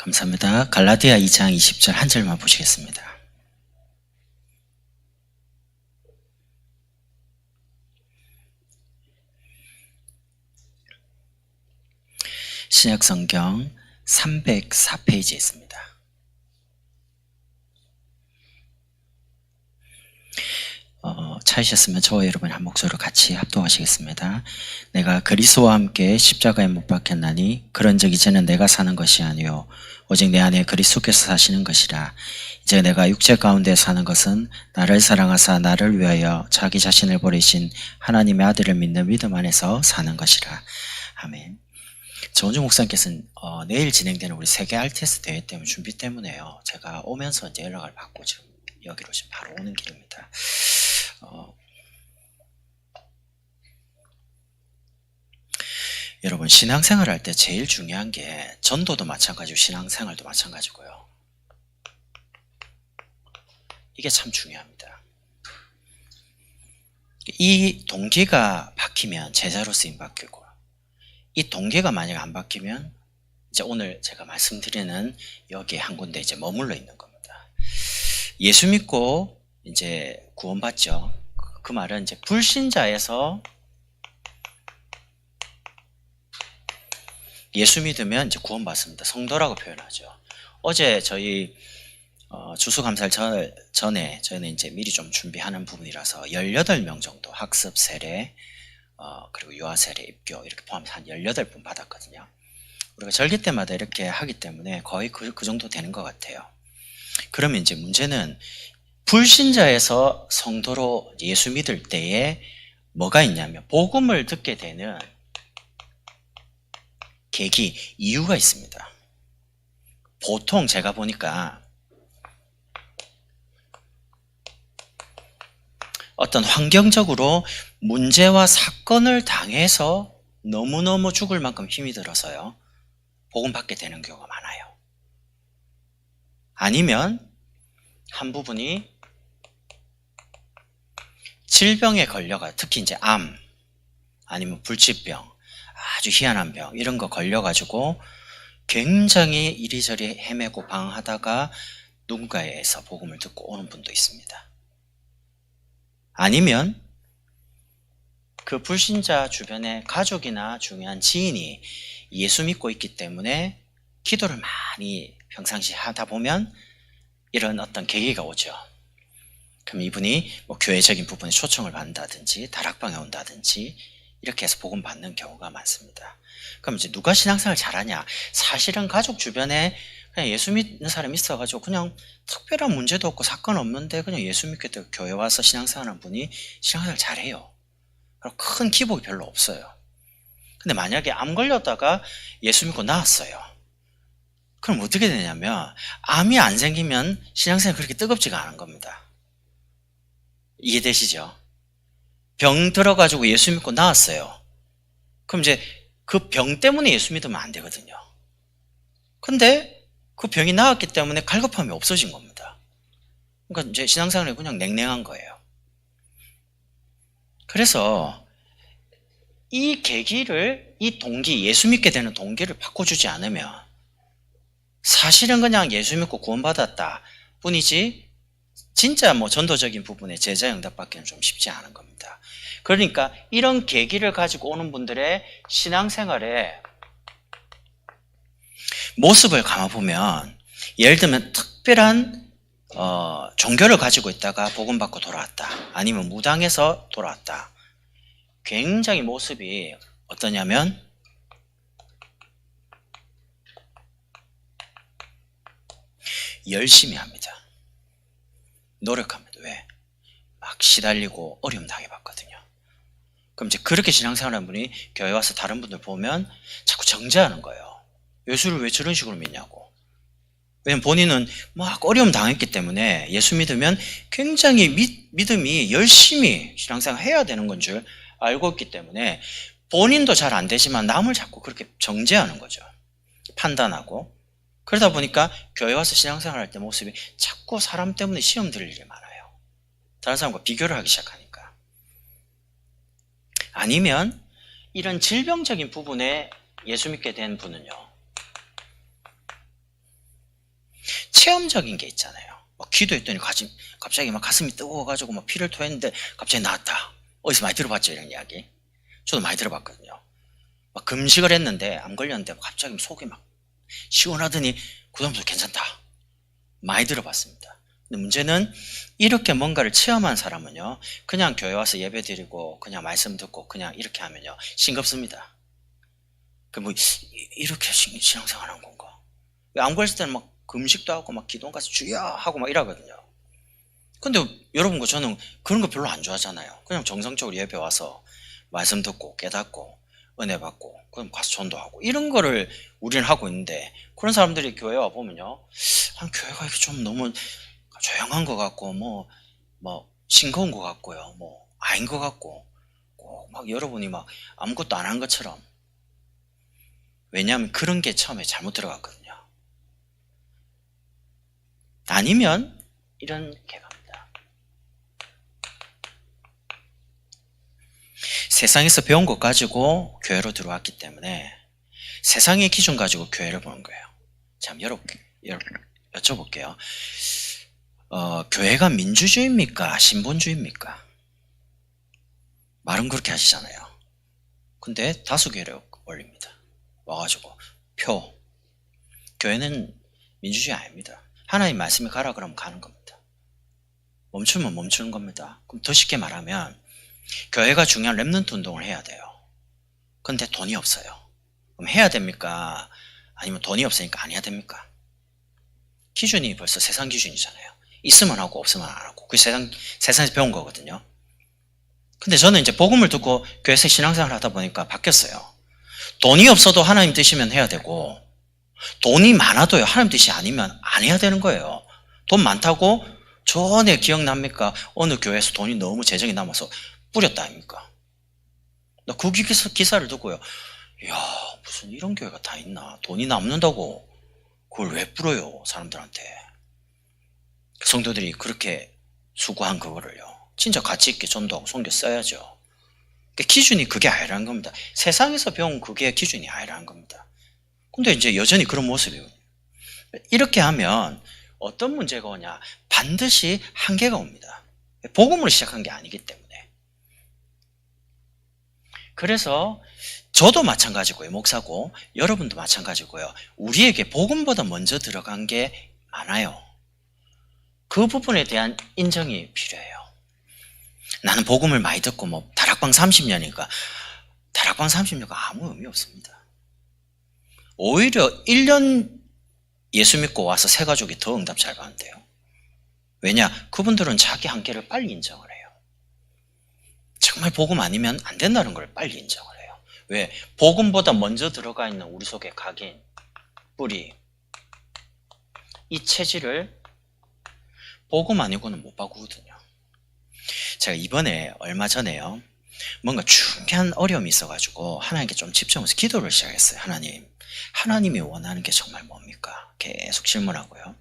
감사합니다. 갈라디아 2장 20절 한 절만 보시겠습니다. 신약성경 304페이지에 있습니다. 찾으셨으면 저와 여러분이 한 목소리로 같이 합독하시겠습니다. 내가 그리스도와 함께 십자가에 못 박혔나니 그런즉 이제는 내가 사는 것이 아니요 오직 내 안에 그리스도께서 사시는 것이라. 이제 내가 육체 가운데 사는 것은 나를 사랑하사 나를 위하여 자기 자신을 버리신 하나님의 아들을 믿는 믿음 안에서 사는 것이라. 아멘. 정원주 목사님께서는 내일 진행되는 우리 세계 RTS 대회 때문에 준비 때문에요. 제가 오면서 이제 연락을 받고 지금 여기로 지금 바로 오는 길입니다. 여러분, 신앙생활 할 때 제일 중요한 게 전도도 마찬가지고 신앙생활도 마찬가지고요. 이게 참 중요합니다. 이 동기가 바뀌면 제자로 쓰임 바뀌고, 이 동기가 만약 안 바뀌면 이제 오늘 제가 말씀드리는 여기 한 군데 이제 머물러 있는 겁니다. 예수 믿고 이제 구원받죠. 그 말은 이제 불신자에서 예수 믿으면 이제 구원받습니다. 성도라고 표현하죠. 어제 저희 주수감사를 전에 저희는 이제 미리 좀 준비하는 부분이라서 18명 정도 학습 세례 그리고 유아 세례 입교 이렇게 포함해서 한 18분 받았거든요. 우리가 절기 때마다 이렇게 하기 때문에 거의 그 정도 되는 것 같아요. 그러면 이제 문제는 불신자에서 성도로 예수 믿을 때에 뭐가 있냐면 복음을 듣게 되는 계기, 이유가 있습니다. 보통 제가 보니까 어떤 환경적으로 문제와 사건을 당해서 너무너무 죽을 만큼 힘이 들어서요. 복음 받게 되는 경우가 많아요. 아니면 한 부분이 질병에 걸려가, 특히 이제 암, 아니면 불치병, 아주 희한한 병, 이런 거 걸려가지고 굉장히 이리저리 헤매고 방황하다가 누군가에서 복음을 듣고 오는 분도 있습니다. 아니면 그 불신자 주변에 가족이나 중요한 지인이 예수 믿고 있기 때문에 기도를 많이 평상시 하다 보면 이런 어떤 계기가 오죠. 그럼 이분이 뭐 교회적인 부분에 초청을 받는다든지 다락방에 온다든지 이렇게 해서 복음 받는 경우가 많습니다. 그럼 이제 누가 신앙생활 잘하냐? 사실은 가족 주변에 그냥 예수 믿는 사람이 있어가지고 그냥 특별한 문제도 없고 사건 없는데 그냥 예수 믿게 되고 교회 와서 신앙생활하는 분이 신앙생활 잘해요. 그리고 큰 기복이 별로 없어요. 근데 만약에 암 걸렸다가 예수 믿고 나았어요. 그럼 어떻게 되냐면 암이 안 생기면 신앙생활이 그렇게 뜨겁지가 않은 겁니다. 이해되시죠? 병 들어가지고 예수 믿고 나았어요. 그럼 이제 그 병 때문에 예수 믿으면 안 되거든요. 근데 그 병이 나았기 때문에 갈급함이 없어진 겁니다. 그러니까 이제 신앙생활이 그냥 냉랭한 거예요. 그래서 이 계기를, 이 동기, 예수 믿게 되는 동기를 바꿔주지 않으면 사실은 그냥 예수 믿고 구원받았다 뿐이지 진짜 뭐 전도적인 부분에 제자 응답받기는 좀 쉽지 않은 겁니다. 그러니까 이런 계기를 가지고 오는 분들의 신앙생활에 모습을 감아보면 예를 들면 특별한 종교를 가지고 있다가 복음 받고 돌아왔다. 아니면 무당에서 돌아왔다. 굉장히 모습이 어떠냐면 열심히 합니다. 노력합니다. 왜? 막 시달리고 어려움 당해봤거든요. 그럼 이제 그렇게 신앙생활하는 분이 교회 와서 다른 분들 보면 자꾸 정죄하는 거예요. 예수를 왜 저런 식으로 믿냐고. 왜냐면 본인은 막 어려움 당했기 때문에 예수 믿으면 굉장히 믿음이 열심히 신앙생활 해야 되는 건 줄 알고 있기 때문에 본인도 잘 안 되지만 남을 자꾸 그렇게 정죄하는 거죠. 판단하고. 그러다 보니까 교회 와서 신앙생활 할 때 모습이 자꾸 사람 때문에 시험 들을 일이 많아요. 다른 사람과 비교를 하기 시작하니까. 아니면 이런 질병적인 부분에 예수 믿게 된 분은요. 체험적인 게 있잖아요. 기도했더니 갑자기 막 가슴이 뜨거워가지고 막 피를 토했는데 갑자기 나았다. 어디서 많이 들어봤죠, 이런 이야기? 저도 많이 들어봤거든요. 막 금식을 했는데 암 걸렸는데 갑자기 속이 막 시원하더니 그다음부터 괜찮다. 많이 들어봤습니다. 근데 문제는 이렇게 뭔가를 체험한 사람은요, 그냥 교회 와서 예배 드리고 그냥 말씀 듣고 그냥 이렇게 하면요 싱겁습니다. 이렇게 신앙생활 하는 건가? 암 걸렸을 때는 막 금식도 하고 막 기도 가서 주여 하고 막 이러거든요. 근데 여러분과 저는 그런 거 별로 안 좋아하잖아요. 그냥 정상적으로 예배 와서 말씀 듣고 깨닫고 은혜 받고 그럼 가서 전도하고 이런 거를 우리는 하고 있는데, 그런 사람들이 교회 와 보면요, 교회가 이렇게 좀 너무 조용한 것 같고 뭐 싱거운 것 같고요, 뭐 아닌 것 같고, 꼭 막 여러분이 막 아무것도 안 한 것처럼. 왜냐하면 그런 게 처음에 잘못 들어갔거든요. 아니면 이렇게 갑니다. 세상에서 배운 것 가지고 교회로 들어왔기 때문에 세상의 기준 가지고 교회를 보는 거예요. 참 여쭤볼게요. 교회가 민주주의입니까? 신본주의입니까? 말은 그렇게 하시잖아요. 근데 다수결에 올립니다. 와가지고 교회는 민주주의 아닙니다. 하나님 말씀이 가라 그러면 가는 겁니다. 멈추면 멈추는 겁니다. 그럼 더 쉽게 말하면 교회가 중요한 렘넌트 운동을 해야 돼요. 근데 돈이 없어요. 그럼 해야 됩니까? 아니면 돈이 없으니까 안 해야 됩니까? 기준이 벌써 세상 기준이잖아요. 있으면 하고 없으면 안 하고. 그게 세상에서 배운 거거든요. 근데 저는 이제 복음을 듣고 교회에서 신앙생활을 하다 보니까 바뀌었어요. 돈이 없어도 하나님 뜻이면 해야 되고, 돈이 많아도요 하나님 뜻이 아니면 안 해야 되는 거예요. 돈 많다고 전에 기억납니까? 어느 교회에서 돈이 너무 재정이 남아서 뿌렸다 아닙니까? 나 그 기사를 듣고요, 이야, 무슨 이런 교회가 다 있나? 돈이 남는다고 그걸 왜 뿌려요, 사람들한테? 성도들이 그렇게 수고한 그거를요, 진짜 가치 있게 전도하고 섬겨 써야죠. 기준이 그게 아니라는 겁니다. 세상에서 배운 그게 기준이 아니라는 겁니다. 근데 이제 여전히 그런 모습이에요. 이렇게 하면 어떤 문제가 오냐? 반드시 한계가 옵니다. 복음으로 시작한 게 아니기 때문에. 그래서 저도 마찬가지고요, 목사고 여러분도 마찬가지고요, 우리에게 복음보다 먼저 들어간 게 많아요. 그 부분에 대한 인정이 필요해요. 나는 복음을 많이 듣고 다락방 30년이니까 다락방 30년가 아무 의미 없습니다. 오히려 1년 예수 믿고 와서 새 가족이 더 응답 잘 받는데요. 왜냐? 그분들은 자기 한계를 빨리 인정을 해요. 정말 복음 아니면 안 된다는 걸 빨리 인정을 해요. 왜? 복음보다 먼저 들어가 있는 우리 속의 각인, 뿌리, 이 체질을 복음 아니고는 못 바꾸거든요. 제가 이번에 얼마 전에요, 뭔가 중요한 어려움이 있어가지고 하나님께 좀 집중해서 기도를 시작했어요. 하나님이 원하는 게 정말 뭡니까? 계속 질문하고요.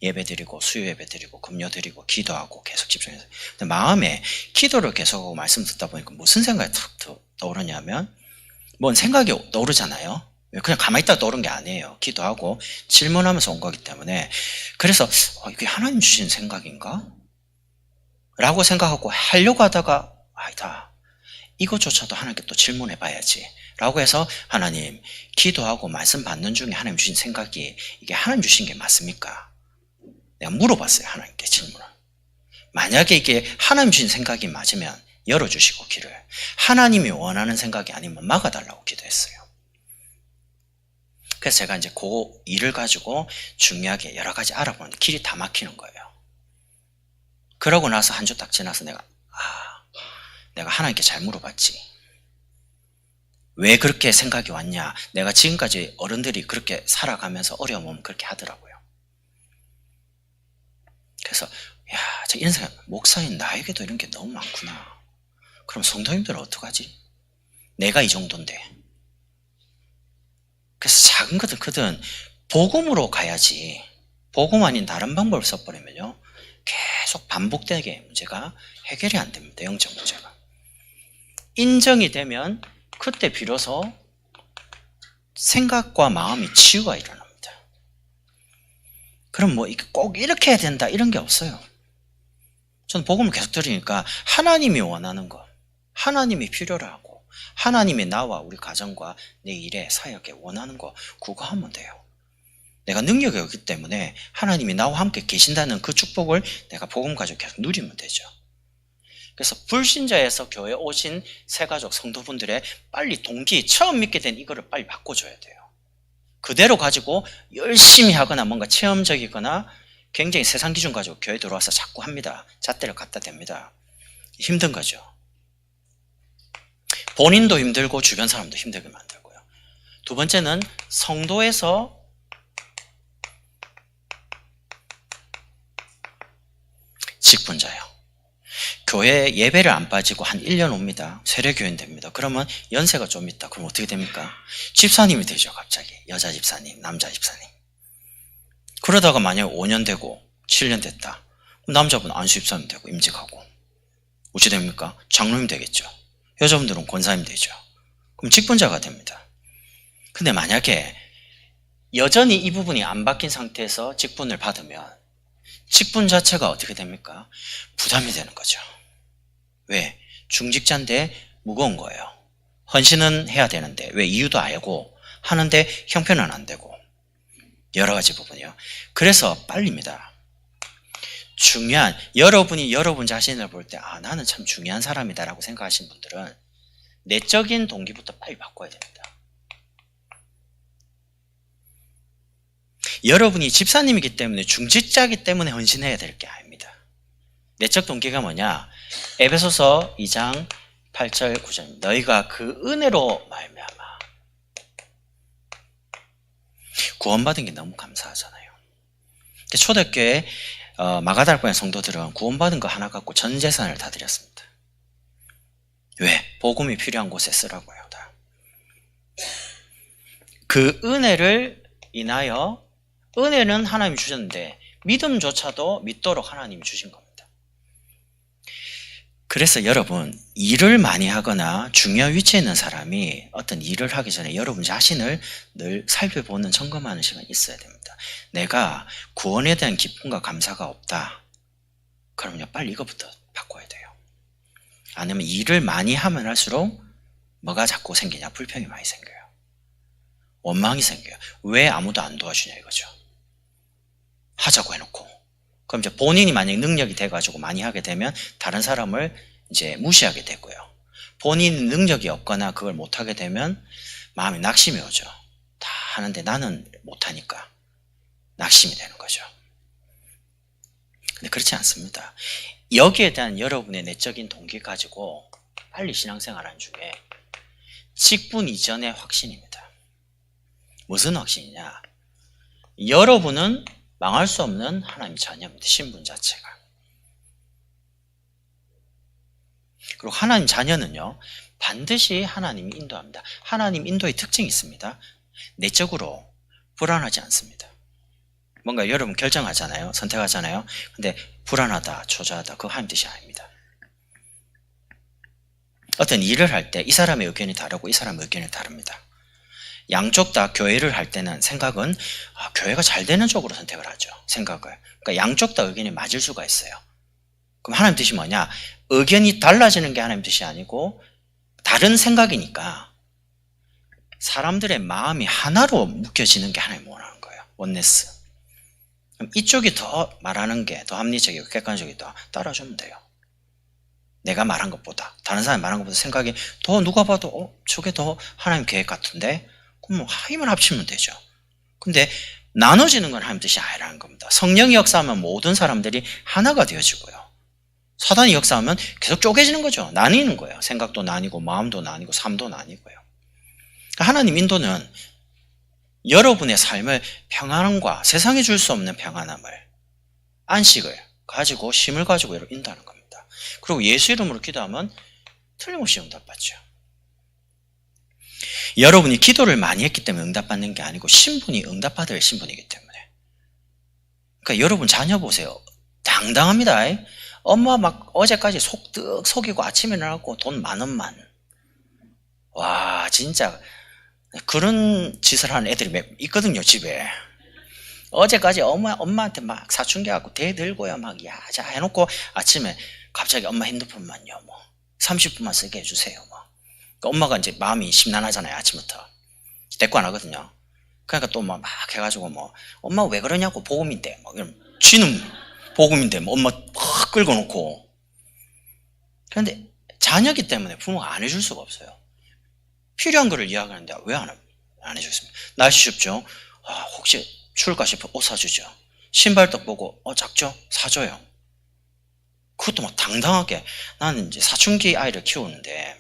예배드리고 수요 예배드리고 금요드리고 기도하고 계속 집중해서. 근데 마음에 기도를 계속하고 말씀 듣다 보니까 무슨 생각이 탁 떠오르냐면, 뭔 생각이 떠오르잖아요. 그냥 가만히 있다가 떠오른 게 아니에요. 기도하고 질문하면서 온 거기 때문에. 그래서 이게 하나님 주신 생각인가? 라고 생각하고 하려고 하다가 아니다, 이것조차도 하나님께 또 질문해 봐야지 라고 해서, 하나님, 기도하고 말씀 받는 중에 하나님 주신 생각이 이게 하나님 주신 게 맞습니까? 내가 물어봤어요, 하나님께 질문을. 만약에 이게 하나님 주신 생각이 맞으면 열어주시고 길을, 하나님이 원하는 생각이 아니면 막아달라고 기도했어요. 그래서 제가 이제 그 일을 가지고 중요하게 여러 가지 알아보는데 길이 다 막히는 거예요. 그러고 나서 한 주 딱 지나서 내가 하나님께 잘 물어봤지. 왜 그렇게 생각이 왔냐? 내가 지금까지 어른들이 그렇게 살아가면서 어려움 오면 그렇게 하더라고요. 그래서 저 이런 생각, 목사인 나에게도 이런 게 너무 많구나. 그럼 성도님들은 어떡하지? 내가 이 정도인데. 그래서 작은 거든 크든 복음으로 가야지, 복음 아닌 다른 방법을 써버리면요 계속 반복되게 문제가 해결이 안 됩니다. 영적 문제가. 인정이 되면 그때 비로소 생각과 마음이 치유가 일어납니다. 그럼 뭐 꼭 이렇게 해야 된다 이런 게 없어요. 저는 복음을 계속 들으니까 하나님이 원하는 것, 하나님이 필요로 하고 하나님이 나와 우리 가정과 내 일에 사역에 원하는 거 그거 하면 돼요. 내가 능력이 없기 때문에 하나님이 나와 함께 계신다는 그 축복을 내가 복음 가지고 계속 누리면 되죠. 그래서 불신자에서 교회에 오신 새가족 성도분들의 빨리 동기, 처음 믿게 된 이거를 빨리 바꿔줘야 돼요. 그대로 가지고 열심히 하거나 뭔가 체험적이거나 굉장히 세상 기준 가지고 교회 들어와서 자꾸 합니다. 잣대를 갖다 댑니다. 힘든 거죠. 본인도 힘들고 주변 사람도 힘들게 만들고요. 두 번째는 성도에서 직분자예요. 교회 예배를 안 빠지고 한 1년 옵니다. 세례교인 됩니다. 그러면 연세가 좀 있다. 그럼 어떻게 됩니까? 집사님이 되죠. 갑자기 여자 집사님, 남자 집사님. 그러다가 만약 5년 되고 7년 됐다. 그럼 남자분 안수 집사님 되고 임직하고 어찌 됩니까? 장로님 되겠죠. 여자분들은 권사님 되죠. 그럼 직분자가 됩니다. 근데 만약에 여전히 이 부분이 안 바뀐 상태에서 직분을 받으면 직분 자체가 어떻게 됩니까? 부담이 되는 거죠. 왜? 중직자인데 무거운 거예요. 헌신은 해야 되는데 왜? 이유도 알고 하는데 형편은 안 되고 여러 가지 부분이요. 그래서 빨립니다. 중요한, 여러분이 여러분 자신을 볼 때 나는 참 중요한 사람이다 라고 생각하시는 분들은 내적인 동기부터 빨리 바꿔야 됩니다. 여러분이 집사님이기 때문에 중직자이기 때문에 헌신해야 될 게 아닙니다. 내적 동기가 뭐냐? 에베소서 2장 8절 9절 너희가 그 은혜로 말미암아 구원받은 게 너무 감사하잖아요. 초대교회 마가다락방의 성도들은 구원받은 거 하나 갖고 전 재산을 다 드렸습니다. 왜? 복음이 필요한 곳에 쓰라고요. 다. 그 은혜를 인하여 은혜는 하나님이 주셨는데 믿음조차도 믿도록 하나님이 주신 겁니다. 그래서 여러분 일을 많이 하거나 중요한 위치에 있는 사람이 어떤 일을 하기 전에 여러분 자신을 늘 살펴보는 점검하는 시간이 있어야 됩니다. 내가 구원에 대한 기쁨과 감사가 없다. 그럼요 빨리 이거부터 바꿔야 돼요. 아니면 일을 많이 하면 할수록 뭐가 자꾸 생기냐? 불평이 많이 생겨요. 원망이 생겨요. 왜 아무도 안 도와주냐 이거죠. 하자고 해놓고. 그럼 이제 본인이 만약에 능력이 돼가지고 많이 하게 되면 다른 사람을 이제 무시하게 되고요. 본인 능력이 없거나 그걸 못하게 되면 마음에 낙심이 오죠. 다 하는데 나는 못하니까 낙심이 되는 거죠. 근데 그렇지 않습니다. 여기에 대한 여러분의 내적인 동기 가지고 빨리 신앙생활하는 중에 직분 이전의 확신입니다. 무슨 확신이냐? 여러분은 망할 수 없는 하나님의 자녀입니다. 신분 자체가. 그리고 하나님 자녀는요 반드시 하나님이 인도합니다. 하나님 인도의 특징이 있습니다. 내적으로 불안하지 않습니다. 뭔가 여러분 결정하잖아요. 선택하잖아요. 근데 불안하다, 초조하다 그거 하나님 뜻이 아닙니다. 어떤 일을 할 때 이 사람의 의견이 다르고 이 사람의 의견이 다릅니다. 양쪽 다 교회를 할 때는 생각은 교회가 잘 되는 쪽으로 선택을 하죠. 생각을. 그러니까 양쪽 다 의견이 맞을 수가 있어요. 그럼 하나님 뜻이 뭐냐? 의견이 달라지는 게 하나님 뜻이 아니고 다른 생각이니까 사람들의 마음이 하나로 묶여지는 게 하나님 원하는 거예요. 원네스. 그럼 이쪽이 더 말하는 게 더 합리적이고 객관적이고 더 따라주면 돼요. 내가 말한 것보다 다른 사람이 말한 것보다 생각이 더 누가 봐도 저게 더 하나님 계획 같은데 그럼 뭐 힘을 합치면 되죠. 근데 나눠지는 건 하나님 뜻이 아니라는 겁니다. 성령이 역사하면 모든 사람들이 하나가 되어지고요. 사단이 역사하면 계속 쪼개지는 거죠. 나뉘는 거예요. 생각도 나뉘고 마음도 나뉘고 삶도 나뉘고요. 하나님 인도는 여러분의 삶을 평안함과 세상에 줄 수 없는 평안함을 안식을 가지고 힘을 가지고 인도하는 겁니다. 그리고 예수 이름으로 기도하면 틀림없이 응답받죠. 여러분이 기도를 많이 했기 때문에 응답받는 게 아니고 신분이 응답받을 신분이기 때문에. 그러니까 여러분 자녀 보세요. 당당합니다. 엄마 막 어제까지 속득 속이고 아침에 일어나고 돈 10,000원만. 와 진짜 그런 짓을 하는 애들이 있거든요 집에. 어제까지 엄마한테 막 사춘기 하고 대들고요. 막, 야, 자, 해놓고 아침에 갑자기 엄마 핸드폰만요. 뭐, 30분만 쓰게 해주세요. 뭐. 그러니까 엄마가 이제 마음이 심란하잖아요. 아침부터. 대꾸 안 하거든요. 그러니까 또 막 해가지고 뭐, 엄마 왜 그러냐고, 복음인데. 뭐, 쥐는 복음인데, 뭐, 엄마 확 끌고 놓고. 그런데 자녀기 때문에 부모가 안 해줄 수가 없어요. 필요한 거를 이야기하는데 왜 안 해주겠습니까? 날씨 춥죠? 아, 혹시 추울까 싶어 옷 사주죠. 신발떡 보고 작죠? 사줘요. 그것도 막 당당하게. 나는 이제 사춘기 아이를 키우는데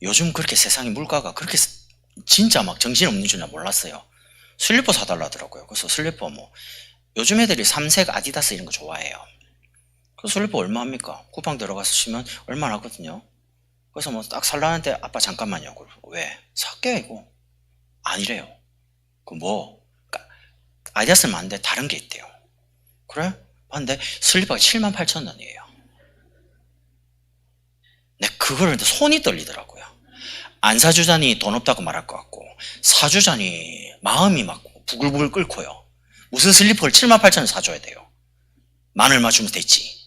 요즘 그렇게 세상에 물가가 그렇게 진짜 막 정신없는 줄 몰랐어요. 슬리퍼 사달라 하더라고요. 그래서 슬리퍼 뭐 요즘 애들이 삼색 아디다스 이런 거 좋아해요. 그 슬리퍼 얼마 합니까? 쿠팡 들어가서 시면 얼마 하거든요. 그래서 뭐 딱 살라는데 아빠 잠깐만요. 왜? 살게 이거. 아니래요. 그 뭐? 아디다스는 많은데 다른 게 있대요. 그래? 근데 슬리퍼가 78,000원이에요. 네, 그거를 손이 떨리더라고요. 안 사주자니 돈 없다고 말할 것 같고 사주자니 마음이 막 부글부글 끓고요. 무슨 슬리퍼를 78,000원 사줘야 돼요. 만 얼마 주면 됐지.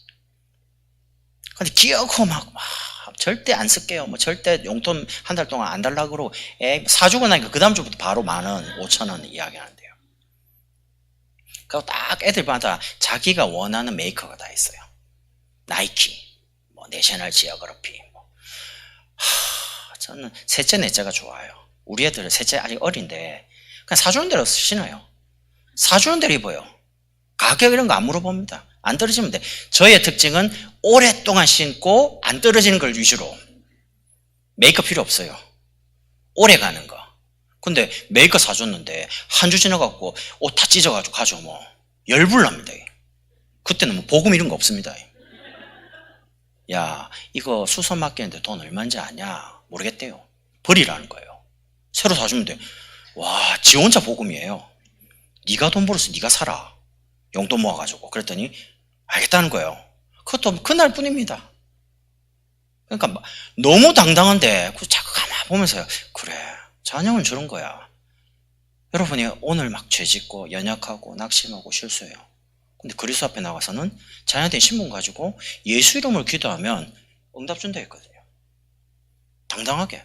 근데 귀엽고 막 절대 안 쓸게요. 뭐 절대 용돈 한 달 동안 안 달라고 그러고 사주고 나니까 그 다음 주부터 바로 10,000원, 5,000원 이야기하는데요. 그리고 딱 애들마다 자기가 원하는 메이커가 다 있어요. 나이키, 뭐 내셔널 지오그래피. 저는 셋째, 넷째가 좋아요. 우리 애들은 셋째 아직 어린데 그냥 사주는 대로 신어요. 사주는 대로 입어요. 가격 이런 거 안 물어봅니다. 안 떨어지면 돼. 저의 특징은 오랫동안 신고 안 떨어지는 걸 위주로. 메이크업 필요 없어요. 오래 가는 거. 근데 메이크업 사줬는데 한 주 지나갖고 옷 다 찢어가지고 가져오면 열불납니다. 그때는 뭐 보금 이런 거 없습니다. 야, 이거 수선 맡기는데 돈 얼마인지 아냐? 모르겠대요. 버리라는 거예요. 새로 사주면 돼. 와, 지 혼자 보금이에요. 네가 돈 벌어서 네가 사라. 용돈 모아가지고. 그랬더니 알겠다는 거예요. 그것도 그날 뿐입니다. 그러니까 너무 당당한데 자꾸 가만 보면서요. 그래, 자녀는 저런 거야. 여러분이 오늘 막 죄짓고 연약하고 낙심하고 실수해요. 근데 그리스도 앞에 나가서는 자녀한테 신분 가지고 예수 이름을 기도하면 응답 준다 했거든요. 당당하게.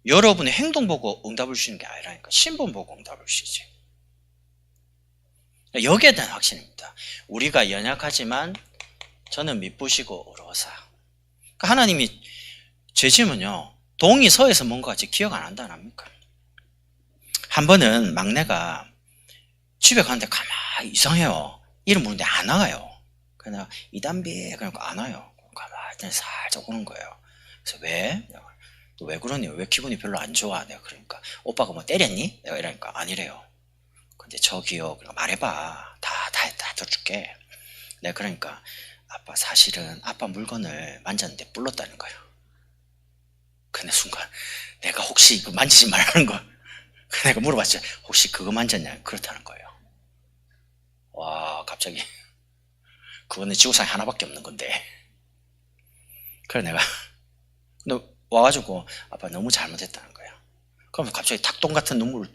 여러분의 행동 보고 응답을 주시는 게 아니라니까. 신분 보고 응답을 주시지. 여기에 대한 확신입니다. 우리가 연약하지만 저는 미쁘시고 의로우사. 그러니까 하나님이 죄지면요 동이 서에서 뭔가 같이 기억 안 한다 안 합니까? 한 번은 막내가 집에 가는데 가만히 이상해요. 이름 부르는데 안 와요. 그냥 이담비 그러니까 안 와요. 가만히 살짝 오는 거예요. 그래서 왜? 너 왜 그러니? 왜 기분이 별로 안 좋아? 내가 그러니까 오빠가 뭐 때렸니? 내가 이러니까 아니래요. 근데 저기요, 그러니까 말해봐. 다 들어줄게. 내가 그러니까 아빠 사실은 아빠 물건을 만졌는데 불렀다는 거예요. 근데 순간 내가 혹시 이거 만지지 말라는 거. 내가 물어봤죠. 혹시 그거 만졌냐? 그렇다는 거예요. 와, 갑자기 그거는 지구상에 하나밖에 없는 건데. 그래 내가 너 와가지고 아빠 너무 잘못했다는 거예요. 그럼 갑자기 닭똥 같은 눈물을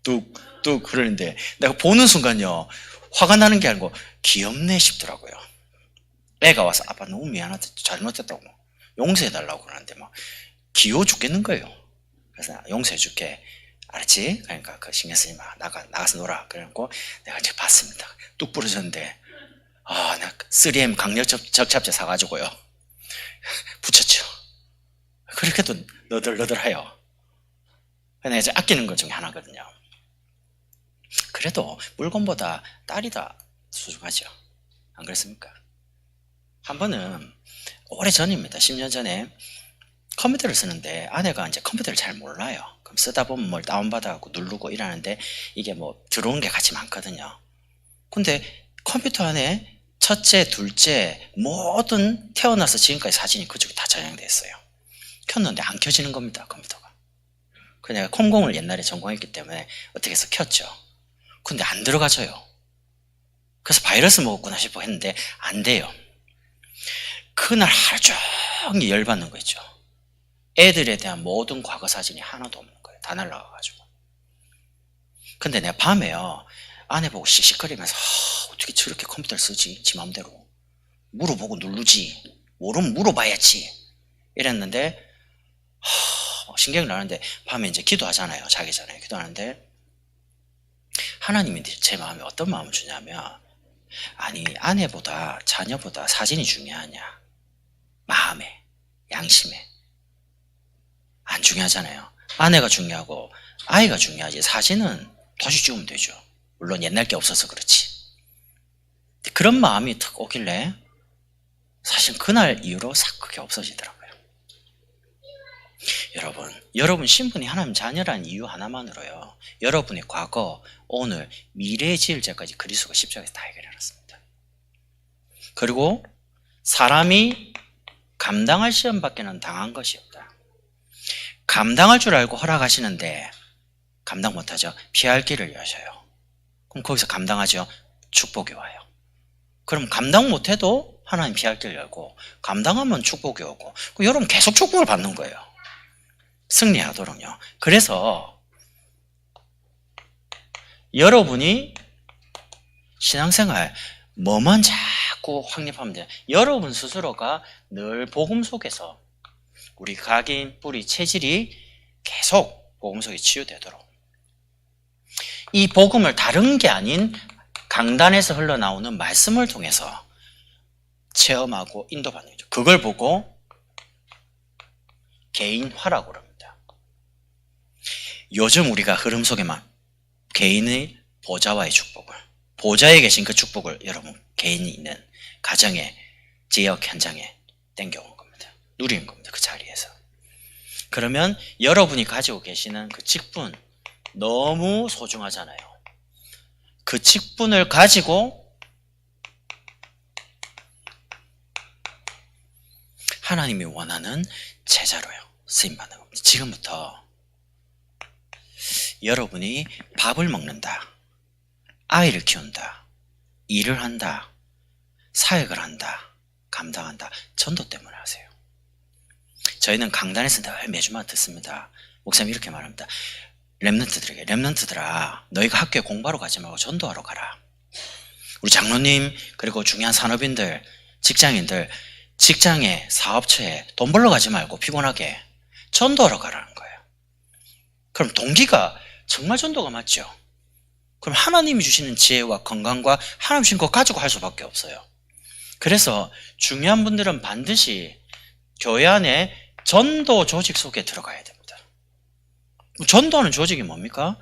뚝뚝뚝 그러는데 내가 보는 순간요 화가 나는 게 아니고 귀엽네 싶더라고요. 애가 와서 아빠 너무 미안하다 잘못했다고 용서해달라고 그러는데 막 귀여워 죽겠는 거예요. 그래서 용서해줄게 알았지? 그러니까 그 신경 쓰지 마 나가서 놀아. 그래갖고 내가 이제 봤습니다. 뚝 부러졌는데 내가 3M 강력 적착제 사가지고요 붙였죠. 그렇게도 너덜너덜해요. 내가 이제 아끼는 것 중에 하나거든요. 그래도 물건보다 딸이 더 소중하죠. 안 그렇습니까? 한 번은 오래전입니다. 10년 전에 컴퓨터를 쓰는데 아내가 이제 컴퓨터를 잘 몰라요. 그럼 쓰다 보면 뭘 다운받아갖고 누르고 이러는데 이게 뭐 들어온 게 같이 많거든요. 근데 컴퓨터 안에 첫째, 둘째 모든 태어나서 지금까지 사진이 그쪽에 다 저장되어 있어요. 켰는데 안 켜지는 겁니다. 컴퓨터가. 그래서 내가 컴공을 옛날에 전공했기 때문에 어떻게 해서 켰죠. 근데 안 들어가져요. 그래서 바이러스 먹었구나 싶어 했는데 안 돼요. 그날 하루 종일 열받는 거 있죠. 애들에 대한 모든 과거 사진이 하나도 없는 거예요. 다 날라가가지고. 근데 내가 밤에요 아내 보고 씩씩거리면서 어떻게 저렇게 컴퓨터를 쓰지? 지 맘대로. 물어보고 누르지. 모르면 물어봐야지. 이랬는데 신경이 나는데 밤에 이제 기도하잖아요. 자기 전에 기도하는데 하나님이 제 마음에 어떤 마음을 주냐면 아니 아내보다 자녀보다 사진이 중요하냐. 마음에 양심에 안 중요하잖아요. 아내가 중요하고 아이가 중요하지 사진은 다시 찍으면 되죠. 물론 옛날 게 없어서 그렇지. 그런 마음이 탁 오길래 사실 그날 이후로 싹 그게 없어지더라고요. 여러분 신분이 하나님 자녀라는 이유 하나만으로요. 여러분의 과거, 오늘, 미래의 지을 때까지 그리스도가 십자가에서 다 해결해놨습니다. 그리고 사람이 감당할 시험밖에는 당한 것이 없다. 감당할 줄 알고 허락하시는데 감당 못하죠. 피할 길을 여셔요. 그럼 거기서 감당하죠. 축복이 와요. 그럼 감당 못해도 하나님 피할 길을 열고 감당하면 축복이 오고 여러분 계속 축복을 받는 거예요. 승리하도록요. 그래서 여러분이 신앙생활 뭐만 자꾸 확립하면 돼요. 여러분 스스로가 늘 복음 속에서 우리 각인, 뿌리, 체질이 계속 복음 속에 치유되도록 이 복음을 다른 게 아닌 강단에서 흘러나오는 말씀을 통해서 체험하고 인도받는 거죠. 그걸 보고 개인화라고 합니다. 요즘 우리가 흐름 속에만 개인의 보좌와의 축복을 보좌에 계신 그 축복을 여러분 개인이 있는 가정에 지역 현장에 땡겨온 겁니다. 누리는 겁니다. 그 자리에서. 그러면 여러분이 가지고 계시는 그 직분 너무 소중하잖아요. 그 직분을 가지고 하나님이 원하는 제자로요. 쓰임받는 겁니다. 지금부터 여러분이 밥을 먹는다, 아이를 키운다, 일을 한다, 사역을 한다, 감당한다. 전도 때문에 하세요. 저희는 강단에서 늘 매주마다 듣습니다. 목사님 이렇게 말합니다. 렘넌트들아 너희가 학교에 공부하러 가지 말고 전도하러 가라. 우리 장로님 그리고 중요한 산업인들, 직장인들 직장에 사업처에 돈 벌러 가지 말고 피곤하게 전도하러 가라는 거예요. 그럼 동기가 정말 전도가 맞죠? 그럼 하나님이 주시는 지혜와 건강과 하나님 주신 거 가지고 할 수밖에 없어요. 그래서 중요한 분들은 반드시 교회 안에 전도 조직 속에 들어가야 됩니다. 전도하는 조직이 뭡니까?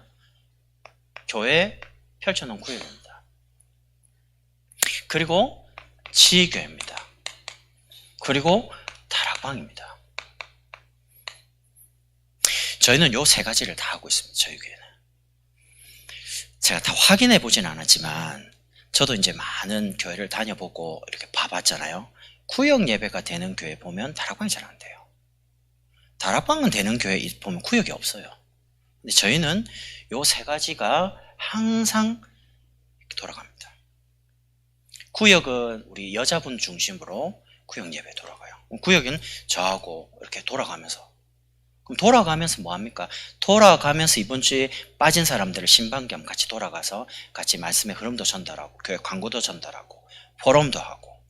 교회 펼쳐놓은 구역입니다. 그리고 지교회입니다. 그리고 다락방입니다. 저희는 요 세 가지를 다 하고 있습니다. 저희 교회는. 제가 다 확인해 보진 않았지만 저도 이제 많은 교회를 다녀보고 이렇게 봐봤잖아요. 구역 예배가 되는 교회 보면 다락방이 잘 안 돼요. 다락방은 되는 교회 보면 구역이 없어요. 근데 저희는 요 세 가지가 항상 이렇게 돌아갑니다. 구역은 우리 여자분 중심으로 구역 예배 돌아가요. 구역은 저하고 이렇게 돌아가면서 그럼 돌아가면서 뭐 합니까? 돌아가면서 이번 주에 빠진 사람들을 신방겸 같이 돌아가서 같이 말씀의 흐름도 전달하고 교회 광고도 전달하고 포럼도 하고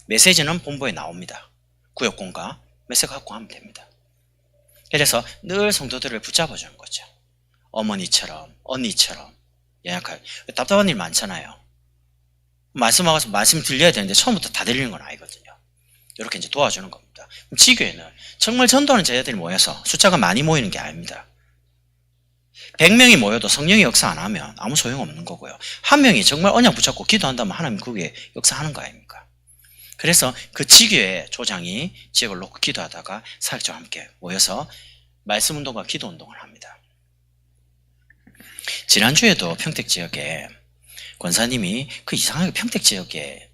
메시지는 본부에 나옵니다. 구역공과 메시지 갖고 하면 됩니다. 그래서 늘 성도들을 붙잡아주는 거죠. 어머니처럼 언니처럼 연약할 답답한 일 많잖아요. 말씀하고서 말씀 들려야 되는데 처음부터 다 들리는 건 아니거든요. 이렇게 이제 도와주는 겁니다. 지교회는 정말 전도하는 제자들이 모여서 숫자가 많이 모이는 게 아닙니다. 100명이 모여도 성령이 역사 안 하면 아무 소용없는 거고요. 한 명이 정말 언약 붙잡고 기도한다면 하나님 그게 역사하는 거 아닙니까? 그래서 그 지교회 조장이 지역을 놓고 기도하다가 사역자와 함께 모여서 말씀 운동과 기도 운동을 합니다. 지난주에도 평택 지역에 권사님이 그 이상하게 평택 지역에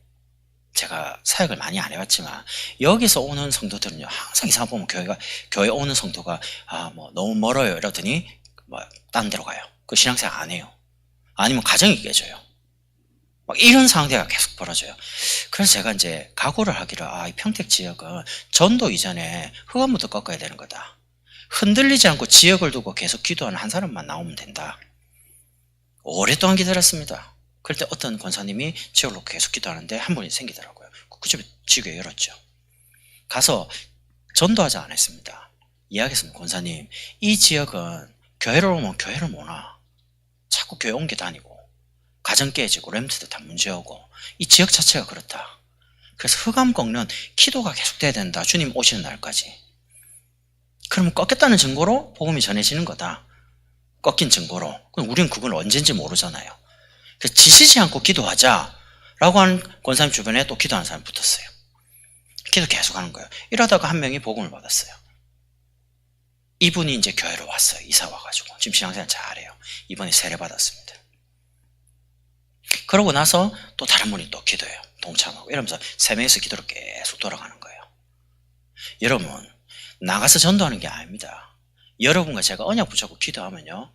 제가 사역을 많이 안 해봤지만 여기서 오는 성도들은요 항상 이상 보면 교회 오는 성도가 뭐 너무 멀어요 이러더니 뭐 딴 데로 가요. 그 신앙생활 안 해요. 아니면 가정이 깨져요. 막 이런 상황대가 계속 벌어져요. 그래서 제가 이제 각오를 하기를 이 평택 지역은 전도 이전에 흑암부터 꺾어야 되는 거다. 흔들리지 않고 지역을 두고 계속 기도하는 한 사람만 나오면 된다. 오랫동안 기다렸습니다. 그럴 때 어떤 권사님이 지역을 놓고 계속 기도하는데 한 분이 생기더라고요. 그 집에 지교회 열었죠. 가서 전도하지 않았습니다. 이야기했습니다. 권사님, 이 지역은 교회를 오면 교회를 못 와. 자꾸 교회 옮겨 다니고 가정 깨지고 렘트도 다 문제오고 이 지역 자체가 그렇다. 그래서 흑암 꺾는 기도가 계속돼야 된다. 주님 오시는 날까지. 그러면 꺾였다는 증거로 복음이 전해지는 거다. 꺾인 증거로. 그럼 우리는 그걸 언젠지 모르잖아요. 그래서 지치지 않고 기도하자라고 하는 권사님 주변에 또 기도하는 사람이 붙었어요. 기도 계속 하는 거예요. 이러다가 한 명이 복음을 받았어요. 이분이 이제 교회로 왔어요. 이사 와가지고. 지금 신앙생활 잘해요. 이번에 세례 받았습니다. 그러고 나서 또 다른 분이 또 기도해요. 동참하고. 이러면서 세 명이서 기도를 계속 돌아가는 거예요. 여러분, 나가서 전도하는 게 아닙니다. 여러분과 제가 언약 붙잡고 기도하면요,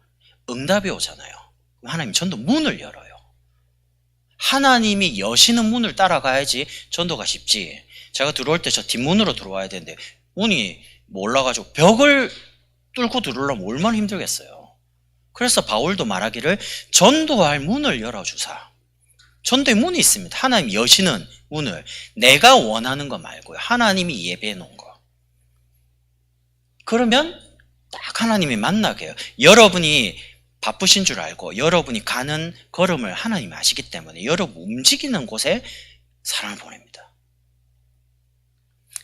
응답이 오잖아요. 그럼 하나님 전도 문을 열어요. 하나님이 여시는 문을 따라가야지 전도가 쉽지. 제가 들어올 때 저 뒷문으로 들어와야 되는데 문이 몰라가지고 벽을 뚫고 들어오려면 얼마나 힘들겠어요. 그래서 바울도 말하기를 전도할 문을 열어주사. 전도의 문이 있습니다. 하나님 여시는 문을. 내가 원하는 거 말고요. 하나님이 예배해 놓은 거. 그러면 딱 하나님이 만나게 해요. 여러분이 바쁘신 줄 알고 여러분이 가는 걸음을 하나님이 아시기 때문에 여러분 움직이는 곳에 사람을 보냅니다.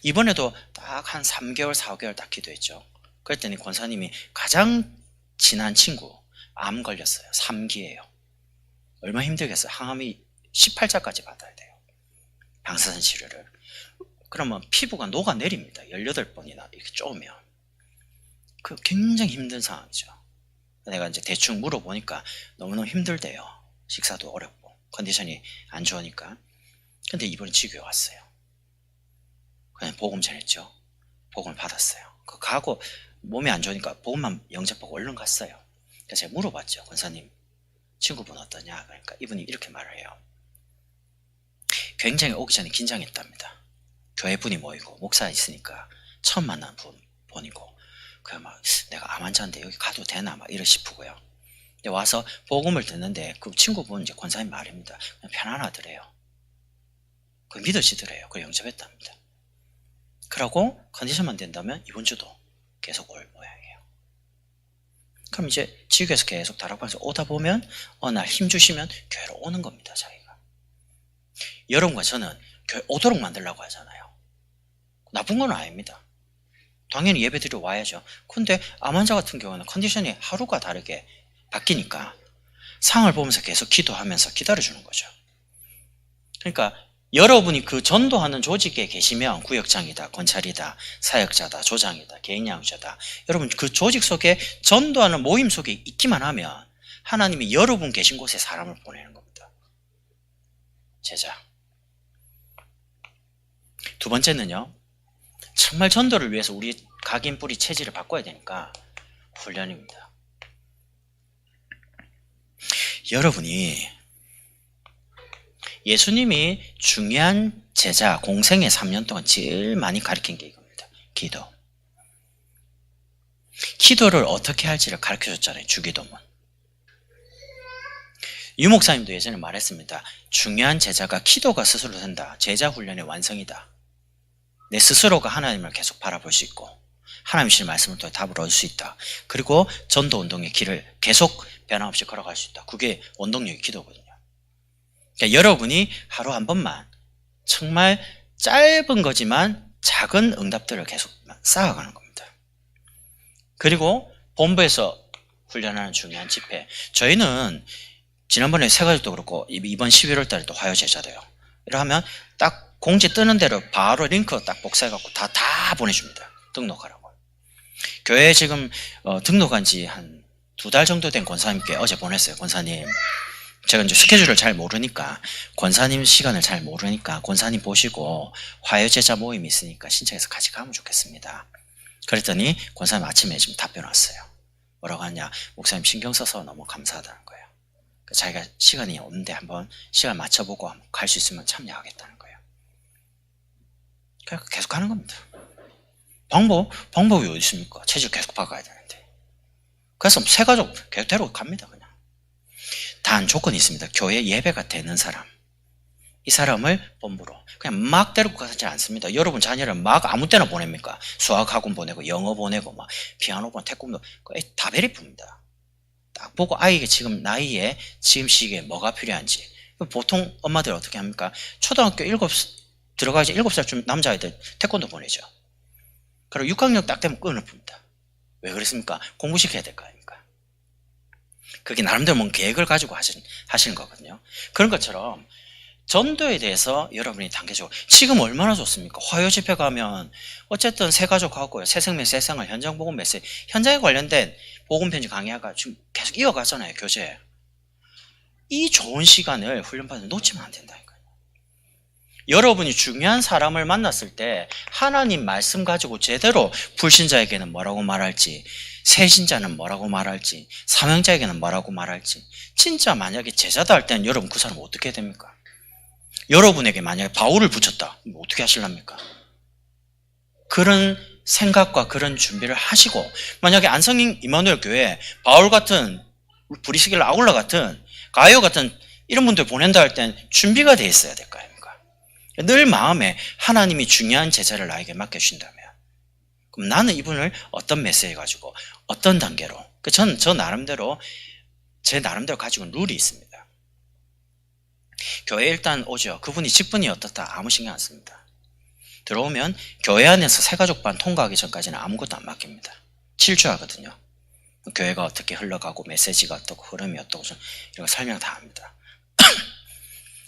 이번에도 딱 한 3개월, 4개월 딱 기도했죠. 그랬더니 권사님이 가장 친한 친구 암 걸렸어요. 3기예요. 얼마나 힘들겠어요. 항암이 18자까지 받아야 돼요. 방사선 치료를. 그러면 피부가 녹아내립니다. 18번이나 이렇게 쪼으면. 그 굉장히 힘든 상황이죠. 내가 이제 대충 물어보니까 너무너무 힘들대요. 식사도 어렵고 컨디션이 안 좋으니까. 근데 이번에 지교에 왔어요. 그냥 복음 전했죠. 복음을 받았어요. 그 가고 몸이 안 좋으니까 복음만 영접하고 얼른 갔어요. 그래서 제가 물어봤죠. 권사님 친구분 어떠냐? 그러니까 이분이 이렇게 말을 해요. 굉장히 오기 전에 긴장했답니다. 교회 분이 모이고 목사 있으니까 처음 만난 분이고 그냥 막 내가 암 환자인데 여기 가도 되나 막 이러 싶고요. 근데 와서 복음을 듣는데 그 친구분 이제 권사님 말입니다. 그냥 편안하더래요. 그 믿어지더래요. 그 영접했답니다. 그러고 컨디션만 된다면 이번 주도 계속 올 모양이에요. 그럼 이제 지구에서 계속 다락방에서 오다 보면 어느 날 힘 주시면 교회로 오는 겁니다. 자기가. 여러분과 저는 교회 오도록 만들려고 하잖아요. 나쁜 건 아닙니다. 당연히 예배드리러 와야죠. 근데 암 환자 같은 경우는 컨디션이 하루가 다르게 바뀌니까 상황을 보면서 계속 기도하면서 기다려주는 거죠. 그러니까 여러분이 그 전도하는 조직에 계시면 구역장이다, 권찰이다, 사역자다, 조장이다, 개인양자다. 여러분 그 조직 속에 전도하는 모임 속에 있기만 하면 하나님이 여러분 계신 곳에 사람을 보내는 겁니다. 제자. 두 번째는요. 정말 전도를 위해서 우리 각인 뿌리 체질을 바꿔야 되니까 훈련입니다. 여러분이 예수님이 중요한 제자 공생의 3년 동안 제일 많이 가르친 게 이겁니다. 기도. 기도를 어떻게 할지를 가르쳐줬잖아요. 주기도문. 유 목사님도 예전에 말했습니다. 중요한 제자가 기도가 스스로 된다. 제자 훈련의 완성이다. 내 스스로가 하나님을 계속 바라볼 수 있고 하나님 주신 말씀을 통해 답을 얻을 수 있다. 그리고 전도 운동의 길을 계속 변함없이 걸어갈 수 있다. 그게 원동력이 기도거든요. 그러니까 여러분이 하루 한 번만 정말 짧은 거지만 작은 응답들을 계속 쌓아가는 겁니다. 그리고 본부에서 훈련하는 중요한 집회. 저희는 지난번에 새가족도 그렇고 이번 11월 달에 또 화요제자도요. 이렇게 하면 딱 공지 뜨는 대로 바로 링크 딱 복사해갖고 다 보내줍니다. 등록하라고. 교회에 지금 등록한 지 한 2달 정도 된 권사님께 어제 보냈어요. 권사님. 제가 이제 스케줄을 잘 모르니까, 권사님 시간을 잘 모르니까, 권사님 보시고, 화요제자 모임이 있으니까 신청해서 같이 가면 좋겠습니다. 그랬더니, 권사님 아침에 지금 답변 왔어요. 뭐라고 하냐, 목사님 신경 써서 너무 감사하다는 거예요. 자기가 시간이 없는데 한번 시간 맞춰보고 갈 수 있으면 참여하겠다는 거예요. 그러니까 계속 하는 겁니다. 방법이 어디 있습니까? 체질 계속 바꿔야 되는데. 그래서 새가족 계속 데리고 갑니다, 그냥. 단 조건이 있습니다. 교회 예배가 되는 사람. 이 사람을 본부로 그냥 막 데리고 가지 않습니다. 여러분 자녀를 막 아무 때나 보냅니까? 수학학원 보내고 영어 보내고 막 피아노 보내고 태권도 다 베리프입니다. 딱 보고 아이가 지금 나이에 지금 시기에 뭐가 필요한지. 보통 엄마들 어떻게 합니까? 초등학교 들어가지 7살쯤 남자아이들 태권도 보내죠. 그리고 6학년 딱 되면 끈을 풉니다. 왜 그랬습니까? 공부시켜야 될 거 아닙니까? 그게 나름대로 뭔 계획을 가지고 하시는 거거든요. 그런 것처럼 전도에 대해서 여러분이 단계적으로 지금 얼마나 좋습니까? 화요 집회 가면 어쨌든 새 가족하고요. 새 생명 새 생활 현장 복음 메시지 현장에 관련된 복음 편지 강의가 지금 계속 이어가잖아요. 교재. 이 좋은 시간을 훈련받으면 놓치면 안 된다니까요. 여러분이 중요한 사람을 만났을 때 하나님 말씀 가지고 제대로 불신자에게는 뭐라고 말할지, 새신자는 뭐라고 말할지, 사명자에게는 뭐라고 말할지, 진짜 만약에 제자다 할 때는 여러분 그 사람 어떻게 해야 됩니까? 여러분에게 만약에 바울을 붙였다. 어떻게 하실랍니까? 그런 생각과 그런 준비를 하시고 만약에 안성인 이마누엘 교회 바울 같은 브리스길라 아굴라 같은 가이오 같은 이런 분들 보낸다 할 땐 준비가 돼 있어야 될 거 아닙니까? 늘 마음에 하나님이 중요한 제자를 나에게 맡겨주신다면 그럼 나는 이분을 어떤 메시지 가지고 어떤 단계로 저는 제 나름대로 가지고 룰이 있습니다. 교회 일단 오죠. 그분이 직분이 어떻다 아무 신경 안 씁니다. 들어오면 교회 안에서 새가족반 통과하기 전까지는 아무것도 안 맡깁니다. 질주하거든요. 교회가 어떻게 흘러가고 메시지가 어떻고 흐름이 어떻고 이런 거 설명 다 합니다.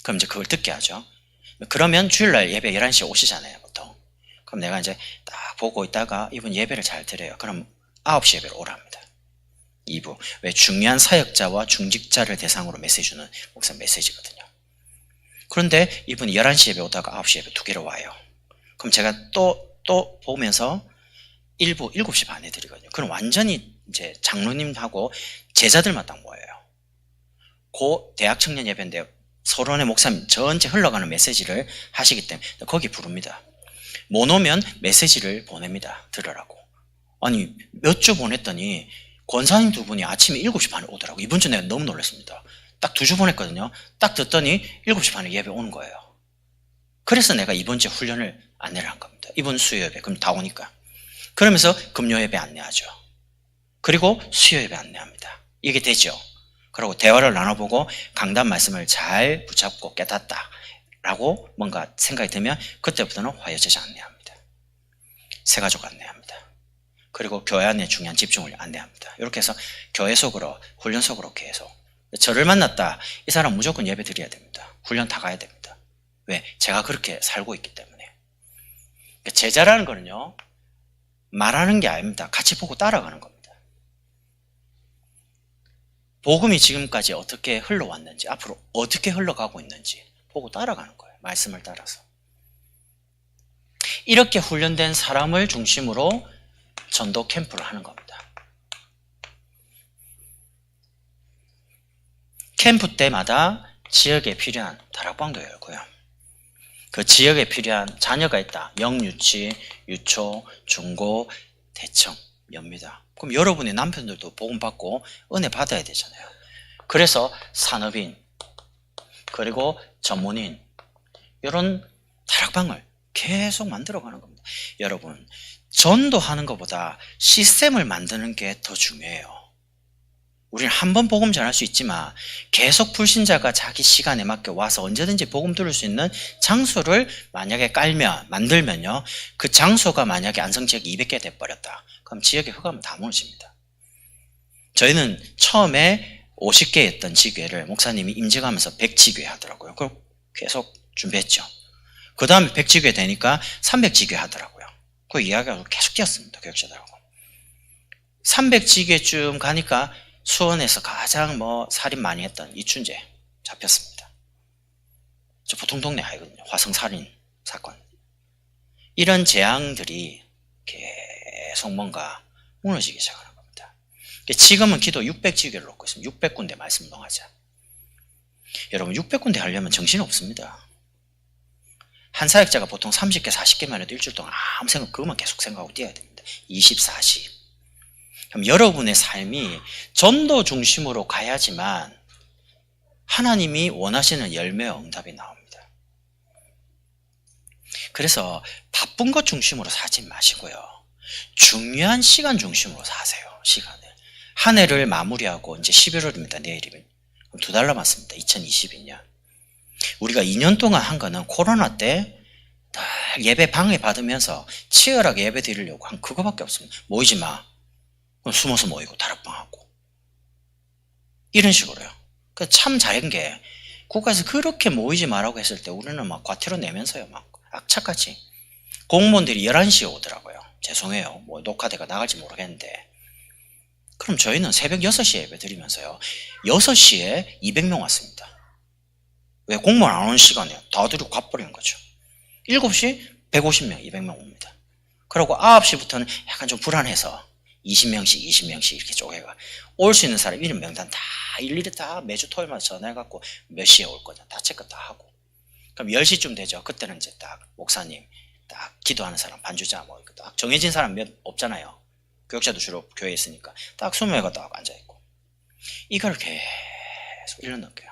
그럼 이제 그걸 듣게 하죠. 그러면 주일날 예배 11시에 오시잖아요. 보통. 그럼 내가 이제 딱 보고 있다가 이분 예배를 잘 드려요. 그럼 9시 예배로 오랍니다. 2부. 왜 중요한 사역자와 중직자를 대상으로 메시지 주는 목사 메시지거든요. 그런데 이분이 11시 예배 오다가 9시 예배 2개로 와요. 그럼 제가 또 보면서 7시 반에 드리거든요. 그럼 완전히 이제 장로님하고 제자들만 딱 모여요. 고 대학 청년 예배인데 서론의 목사님 전체 흘러가는 메시지를 하시기 때문에 거기 부릅니다. 못 오면 메시지를 보냅니다. 들으라고. 아니 몇 주 보냈더니 권사님 두 분이 아침에 7시 반에 오더라고. 이번 주 내가 너무 놀랐습니다. 딱 2주 보냈거든요. 딱 듣더니 7시 반에 예배 오는 거예요. 그래서 내가 이번 주에 훈련을 안내를 한 겁니다. 이번 수요 예배 그럼 다 오니까. 그러면서 금요 예배 안내하죠. 그리고 수요 예배 안내합니다. 이게 되죠. 그리고 대화를 나눠보고 강단 말씀을 잘 붙잡고 깨닫다 라고 뭔가 생각이 들면 그때부터는 화요제자 안내합니다. 새가족 안내합니다. 그리고 교회 안에 중요한 집중을 안내합니다. 이렇게 해서 교회 속으로 훈련 속으로 계속 저를 만났다. 이 사람 무조건 예배 드려야 됩니다. 훈련 다 가야 됩니다. 왜? 제가 그렇게 살고 있기 때문에. 제자라는 거는요. 말하는 게 아닙니다. 같이 보고 따라가는 겁니다. 복음이 지금까지 어떻게 흘러왔는지 앞으로 어떻게 흘러가고 있는지 보고 따라가는 거예요. 말씀을 따라서. 이렇게 훈련된 사람을 중심으로 전도 캠프를 하는 겁니다. 캠프 때마다 지역에 필요한 다락방도 열고요. 그 지역에 필요한 자녀가 있다. 영유치, 유초, 중고, 대청 엽니다. 그럼 여러분의 남편들도 복음 받고 은혜 받아야 되잖아요. 그래서 산업인 그리고 전문인 이런 다락방을 계속 만들어가는 겁니다. 여러분 전도하는 것보다 시스템을 만드는 게 더 중요해요. 우리는 한 번 복음 전할 수 있지만 계속 불신자가 자기 시간에 맞게 와서 언제든지 복음 들을 수 있는 장소를 만약에 만들면요. 그 장소가 만약에 안성지역이 200개 돼버렸다. 그럼 지역의 흑암은 다 무너집니다. 저희는 처음에 50개였던 지교회를 목사님이 임직하면서 100지교회 하더라고요. 그걸 계속 준비했죠. 그 다음에 100지교회 되니까 300지교회 하더라고요. 그 이야기가 계속 뛰었습니다. 교육자들하고. 300지교회쯤 가니까 수원에서 가장 살인 많이 했던 이춘재 잡혔습니다. 저 보통 동네 아니거든요. 화성살인 사건. 이런 재앙들이 계속 뭔가 무너지기 시작하는 겁니다. 지금은 기도 600지교를 놓고 있습니다. 600군데 말씀 운동하자. 여러분 600군데 하려면 정신 없습니다. 한 사역자가 보통 30개 40개만 해도 일주일 동안 아무 생각 그것만 계속 생각하고 뛰어야 됩니다. 24시. 그럼 여러분의 삶이 전도 중심으로 가야지만 하나님이 원하시는 열매와 응답이 나옵니다. 그래서 바쁜 것 중심으로 사지 마시고요. 중요한 시간 중심으로 사세요. 시간을. 한 해를 마무리하고 이제 11월입니다. 내일이면. 2달 남았습니다. 2022년. 우리가 2년 동안 한 거는 코로나 때 늘 예배 방해 받으면서 치열하게 예배 드리려고 한 그거밖에 없습니다. 모이지 마. 그럼 숨어서 모이고 다락방하고. 이런 식으로요. 참 잘한 게 국가에서 그렇게 모이지 말라고 했을 때 우리는 막 과태료 내면서요. 막 악착같이. 공무원들이 11시에 오더라고요. 죄송해요. 뭐 녹화대가 나갈지 모르겠는데. 그럼 저희는 새벽 6시에 예배 드리면서요. 6시에 200명 왔습니다. 왜? 공무원 안 오는 시간에 다 들이고 가버리는 거죠. 7시 150명, 200명 옵니다. 그리고 9시부터는 약간 좀 불안해서 20명씩 이렇게 쪼개가 올 수 있는 사람 이름 명단 다 일일이 다 매주 토요일마다 전화해갖고 몇 시에 올 거냐 다 체크 다 하고. 그럼 10시쯤 되죠. 그때는 이제 딱 목사님, 딱 기도하는 사람, 반주자 뭐 딱 정해진 사람 몇 없잖아요. 교역자도 주로 교회에 있으니까 딱 20명이 딱 앉아있고. 이걸 계속 1년 넘게요.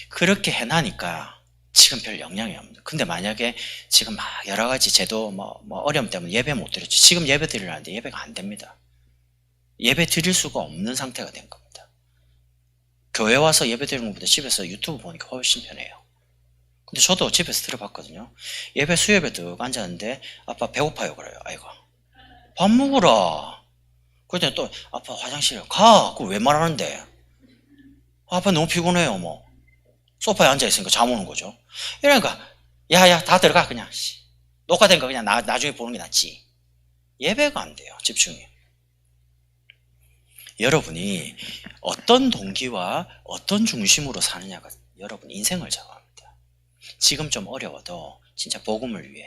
그렇게 해나니까 지금 별 영향이 없습니다. 근데 만약에 지금 막 여러 가지 제도 뭐 어려움 때문에 예배 못 드렸죠. 지금 예배 드리려는데 예배가 안 됩니다. 예배 드릴 수가 없는 상태가 된 겁니다. 교회 와서 예배 드리는 것보다 집에서 유튜브 보니까 훨씬 편해요. 근데 저도 집에서 들어봤거든요. 예배 수요예배 뚝 앉았는데 아빠 배고파요 그래요. 아이고 밥 먹으라. 그랬더니 또 아빠 화장실 가. 그걸 왜 말하는데. 아빠 너무 피곤해요. 뭐 소파에 앉아있으니까 잠 오는 거죠. 이러니까 야야 다 들어가 그냥 녹화된 거 그냥 나중에 보는 게 낫지. 예배가 안 돼요. 집중이. 여러분이 어떤 동기와 어떤 중심으로 사느냐가 여러분 인생을 정합니다. 지금 좀 어려워도 진짜 복음을 위해,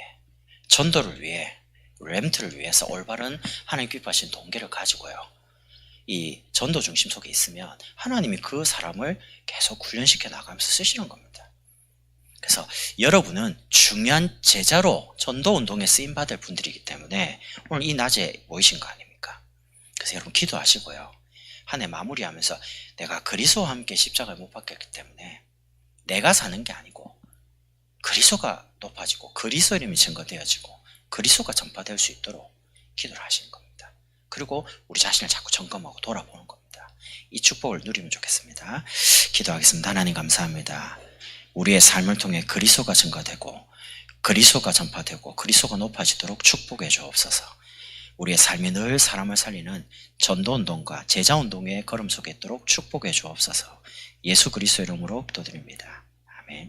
전도를 위해, 렘트를 위해서 올바른 하나님 기뻐하신 동기를 가지고요. 이 전도 중심 속에 있으면 하나님이 그 사람을 계속 훈련시켜 나가면서 쓰시는 겁니다. 그래서 여러분은 중요한 제자로 전도 운동에 쓰임받을 분들이기 때문에 오늘 이 낮에 모이신 거 아닙니까? 그래서 여러분 기도하시고요. 한 해 마무리하면서 내가 그리스도와 함께 십자가에 못 박혔기 때문에 내가 사는 게 아니고 그리스도가 높아지고 그리스도 이름이 증거되어지고 그리스도가 전파될 수 있도록 기도를 하시는 겁니다. 그리고 우리 자신을 자꾸 점검하고 돌아보는 겁니다. 이 축복을 누리면 좋겠습니다. 기도하겠습니다. 하나님 감사합니다. 우리의 삶을 통해 그리스도가 증거되고 그리스도가 전파되고 그리스도가 높아지도록 축복해 주옵소서. 우리의 삶이 늘 사람을 살리는 전도운동과 제자운동의 걸음 속에 있도록 축복해 주옵소서. 예수 그리스도 이름으로 기도드립니다. 아멘.